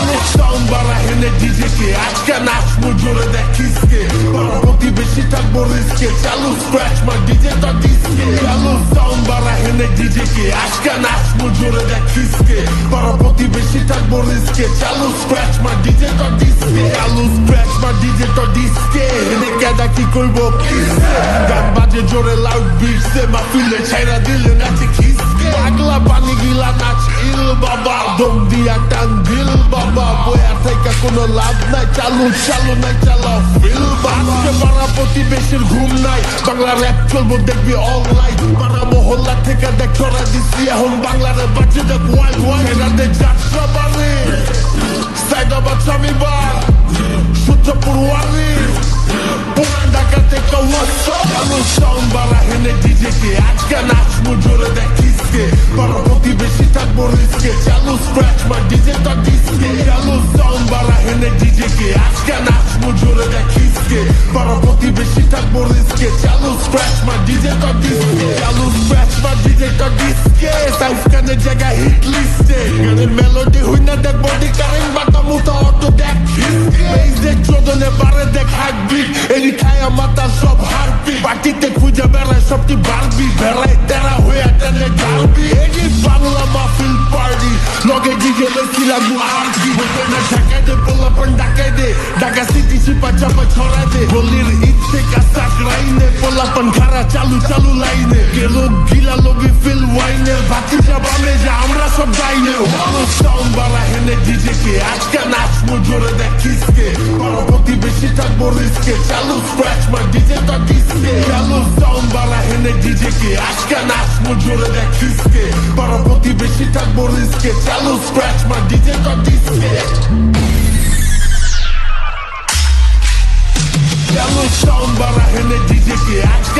চালু সাউন্ড বাড়া হেনে ডিজে কে আজকে নাচবো জোরে দেখ কিসকে বড় প্রতিবেশী থাকবো রিস্কে চালু স্ক্র্যাচ মা ডিজে তো ডিসকে চালু সাউন্ড বাড়া হেনে ডিজে কে আজকে নাচবো জোরে দেখ কিসকে বড় প্রতিবেশী থাকবো রিস্কে চালু স্ক্র্যাচ মা ডিজে তো ডিসকে চালু স্ক্র্যাচ মা ডিজে তো ডিসকে হেনে কেডা কি করবো কিসকে গান বাজে জোরে লাউড বিটসে মাহফিলে ছাইরা দিলে নাচে কিসকে পাগলা পানি গিলা নাচ ইল বাবা দম দিয়া টান দিল বাবা বয়া থেকে কোনো লাভ নাই চালু চালু নাই চালাও ফিল বাবা পাড়া প্রতিবেশীর ঘুম নাই বাংলা র্যাপ চলবো দেখবি অনলাইন পাড়া মহল্লা থেকে দেখ ছড়া দিচ্ছি এখন বাংলারে বাজে দেখ ওয়াইল্ড ওয়াইল্ড এরাতে যাত্রা বাড়ি সাইদাবাদ স্বামীবার সূত্রপুর ওয়ারি পুরান ঢাকা থেকে চালু সাউন্ড বাড়া হেনে ডিজে কে আজকে নাচবো জোরে দেখ কিসকে বড় প্রতিবেশী থাকবো রিস্কে চালু স্ক্র্যাচ মা ডিজে তো ডিসকে চালু সাউন্ড বাড়া হেনে ডিজে কে আজকে নাচবো জোরে দেখ কিসকে বড় প্রতিবেশী থাকবো রিস্কে চালু স্ক্র্যাচ মা ডিজে তো ডিসকে চালু স্ক্র্যাচ মা ডিজে তো ডিসকে সাউথ কানের জায়গা হিট লিস্টে গানের মেলোডি হই না দেখ বডি কারেন্ট বাটা মুতা অটো দেখ কিসকে বেস দেখ চোদনে বারে দেখ হার্টবিট এরি খায়া মাথা সব হারবি বাটিতে খুঁজে বেড়ায় সবটি বারবি বেড়ায় তেরা হয়ে টেনে ঢালবি এটি বাংলা মাহফিল পার্টি লগে ডিজে লেখি লাগু আরবি বলতে না ঢাকায় দে পোলাপন ঢাকায় দে ঢাকা সিটি চিপা চাপা ছড়া দে বলির ইচ্ছে কাসাক রাইনে পোলাপন খারা চালু চালু লাইনে গেলো গিলা লগে ফিল ওয়াইনে বাতি যাবামে যা আমরা সব গাইনে ভালো সাউন্ড বাড়া হেনে ডিজে কে আজকে নাচবো জোরে দেখ কিসকে বড় প্রতিবেশী থাকবো রিস্কে চালু স্ক্র্যাচ মা ডিজে তো ডিসকে চালু সাউন্ড বাড়া হেনে ডিজে কে আজকে নাচবো জোরে দেখ কিসকে বড় প্রতিবেশী থাকবো রিস্কে চালু স্ক্র্যাচ মা ডিজে তো ডিসকে চালু সাউন্ড বাড়া হেনে ডিজে কে আজকে